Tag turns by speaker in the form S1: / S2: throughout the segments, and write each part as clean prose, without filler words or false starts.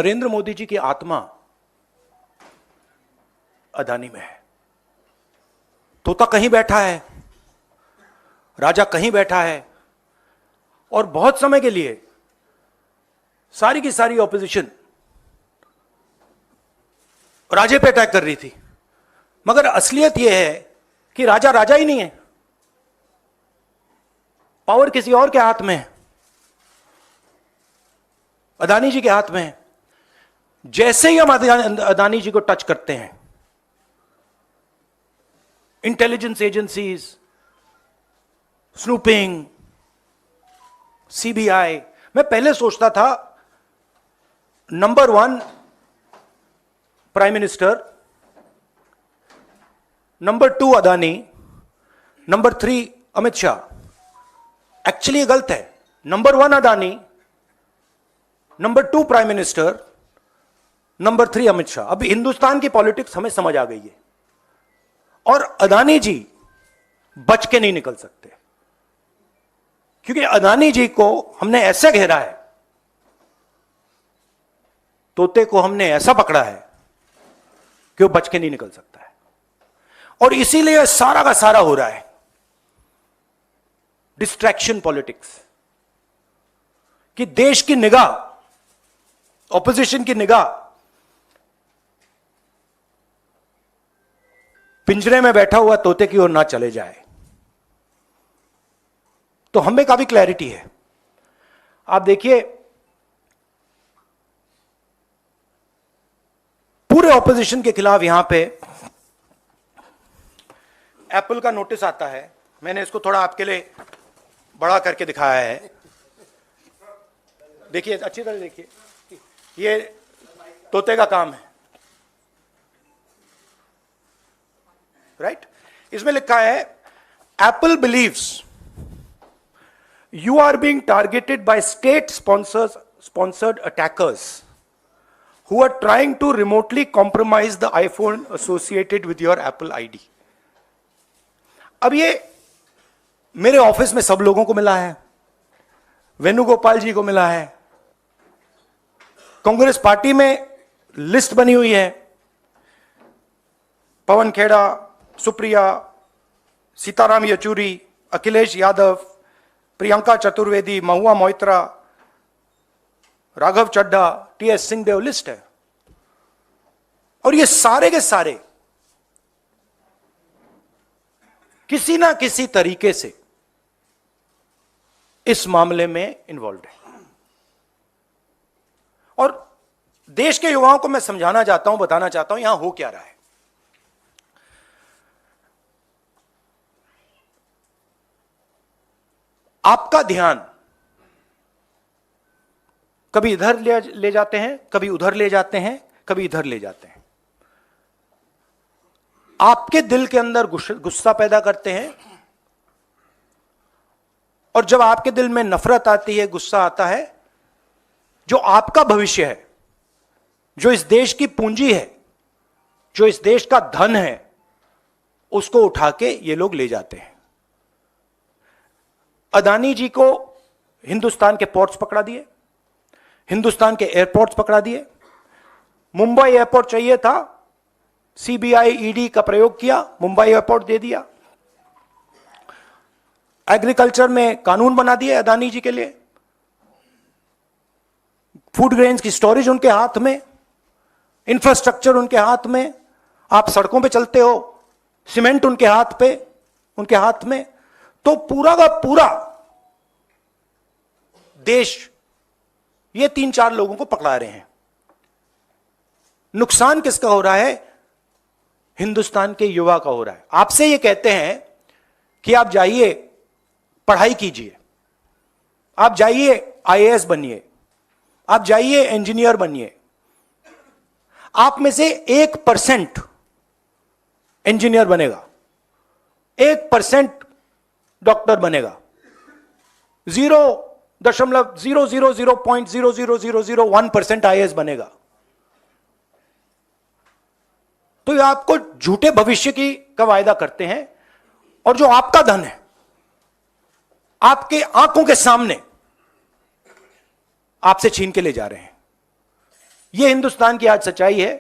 S1: नरेंद्र मोदी जी की आत्मा अदानी में है। तोता कहीं बैठा है, राजा कहीं बैठा है, और बहुत समय के लिए सारी की सारी ऑपोजिशन राजे पे अटैक कर रही थी, मगर असलियत यह है कि राजा राजा ही नहीं है, पावर किसी और के हाथ में है, अदानी जी के हाथ में है। जैसे ही हम अदानी जी को टच करते हैं, इंटेलिजेंस एजेंसीज, स्नूपिंग, सीबीआई, मैं पहले सोचता था number 1 prime minister, number 2 Adani, number 3 Amit Shah. Actually ये गलत है। Number 1 Adani, number 2 prime minister, number 3 Amit Shah. अब हिंदुस्तान की पॉलिटिक्स हमें समझ आ गई है, और अदानी जी बच के नहीं निकल सकते, क्योंकि अदानी जी को हमने ऐसे घेरा है, तोते को हमने ऐसा पकड़ा है कि वो बच के नहीं निकल सकता है। और इसीलिए सारा का सारा हो रहा है डिस्ट्रैक्शन पॉलिटिक्स, कि देश की निगाह, ऑपोजिशन की निगाह पिंजरे में बैठा हुआ तोते की ओर ना चले जाए। तो हमें काफी क्लैरिटी है। आप देखिए, पूरे ऑपोजिशन के खिलाफ यहां पे एप्पल का नोटिस आता है। मैंने इसको थोड़ा आपके लिए बड़ा करके दिखाया है, देखिए अच्छी तरह देखिए, ये तोते का काम है, राइट? इसमें लिखा है, Apple believes you are being targeted by state sponsored attackers who are trying to remotely compromise the iPhone associated with your Apple ID. अब ये मेरे ऑफिस में सब लोगों को मिला है, वेणुगोपाल जी को मिला है, कांग्रेस पार्टी में लिस्ट बनी हुई है, पवन खेड़ा, सुप्रिया, सीताराम येचुरी, अखिलेश यादव, प्रियंका चतुर्वेदी, महुआ मोइत्रा, राघव चड्ढा, टीएस सिंहदेव, लिस्ट है। और ये सारे के सारे किसी ना किसी तरीके से इस मामले में इन्वॉल्व है। और देश के युवाओं को मैं समझाना चाहता हूं, बताना चाहता हूं यहां हो क्या रहा है। आपका ध्यान कभी इधर ले जाते हैं, कभी उधर ले जाते हैं, कभी इधर ले जाते हैं, आपके दिल के अंदर गुस्सा पैदा करते हैं। और जब आपके दिल में नफरत आती है, गुस्सा आता है, जो आपका भविष्य है, जो इस देश की पूंजी है, जो इस देश का धन है, उसको उठा के ये लोग ले जाते हैं। अदानी जी को हिंदुस्तान के पोर्ट्स पकड़ा दिए, हिंदुस्तान के एयरपोर्ट्स पकड़ा दिए। मुंबई एयरपोर्ट चाहिए था, सीबीआई ईडी का प्रयोग किया, मुंबई एयरपोर्ट दे दिया। एग्रीकल्चर में कानून बना दिए अदानी जी के लिए, फूड ग्रेन्स की स्टोरेज उनके हाथ में, इंफ्रास्ट्रक्चर उनके हाथ में, आप सड़कों पे चलते हो, सीमेंट उनके हाथ में। तो पूरा का पूरा देश ये 3-4 लोगों को पकड़ा रहे हैं। नुकसान किसका हो रहा है? हिंदुस्तान के युवा का हो रहा है। आपसे ये कहते हैं कि आप जाइए पढ़ाई कीजिए, आप जाइए आईएएस बनिए, आप जाइए इंजीनियर बनिए। आप में से 1% इंजीनियर बनेगा, 1% डॉक्टर बनेगा, 0.0000001% आईएएस बनेगा। तो ये आपको झूठे भविष्य का वायदा करते हैं, और जो आपका धन है आपके आंखों के सामने आपसे छीन के ले जा रहे हैं। यह हिंदुस्तान की आज सच्चाई है।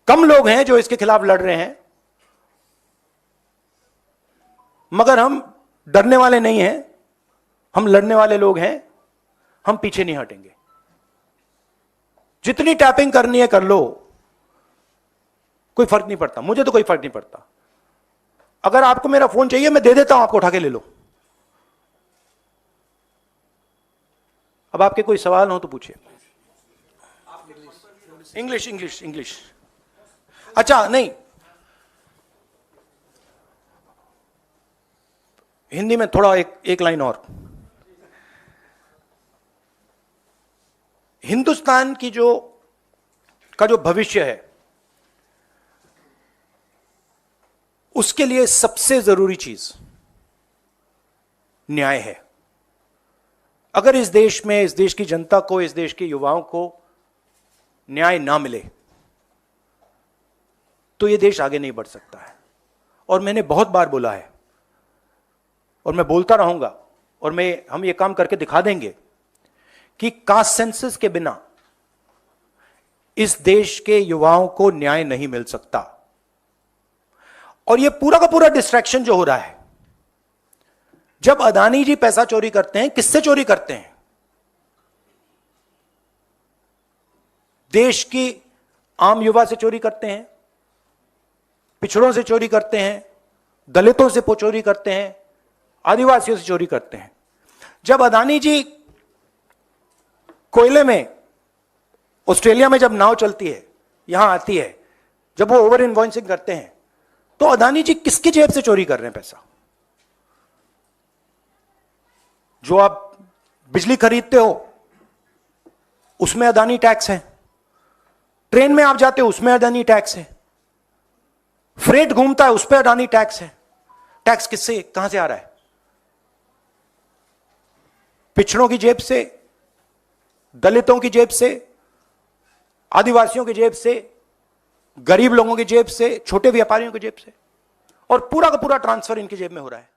S1: कम लोग हैं जो इसके खिलाफ लड़ रहे हैं, मगर हम डरने वाले नहीं हैं, हम लड़ने वाले लोग हैं, हम पीछे नहीं हटेंगे। जितनी टैपिंग करनी है कर लो, कोई फर्क नहीं पड़ता, मुझे तो कोई फर्क नहीं पड़ता। अगर आपको मेरा फोन चाहिए मैं दे देता हूं, आपको उठा के ले लो। अब आपके कोई सवाल हो तो पूछिए। English English English. अच्छा नहीं, हिंदी में थोड़ा एक लाइन और। हिंदुस्तान की जो भविष्य है, उसके लिए सबसे जरूरी चीज न्याय है। अगर इस देश में, इस देश की जनता को, इस देश के युवाओं को न्याय ना मिले तो यह देश आगे नहीं बढ़ सकता है। और मैंने बहुत बार बोला है और मैं बोलता रहूंगा, और हम ये काम करके दिखा देंगे कि कास्ट सेंसस के बिना इस देश के युवाओं को न्याय नहीं मिल सकता। और ये पूरा का पूरा डिस्ट्रैक्शन जो हो रहा है, जब अदानी जी पैसा चोरी करते हैं, किससे चोरी करते हैं? देश की आम युवा से चोरी करते हैं, पिछड़ों से चोरी करते हैं, दलितों से चोरी करते हैं, आदिवासियों से चोरी करते हैं। जब अदानी जी कोयले में, ऑस्ट्रेलिया में जब नाव चलती है, यहां आती है, जब वो ओवर इनवॉइसिंग करते हैं, तो अदानी जी किसकी जेब से चोरी कर रहे हैं पैसा? जो आप बिजली खरीदते हो उसमें अदानी टैक्स है, ट्रेन में आप जाते हो उसमें अदानी टैक्स है, फ्रेट घूमता है उस पर अडानी टैक्स है। टैक्स किससे, कहां से आ रहा है? पिछड़ों की जेब से, दलितों की जेब से, आदिवासियों की जेब से, गरीब लोगों की जेब से, छोटे व्यापारियों की जेब से, और पूरा का पूरा ट्रांसफर इनकी जेब में हो रहा है।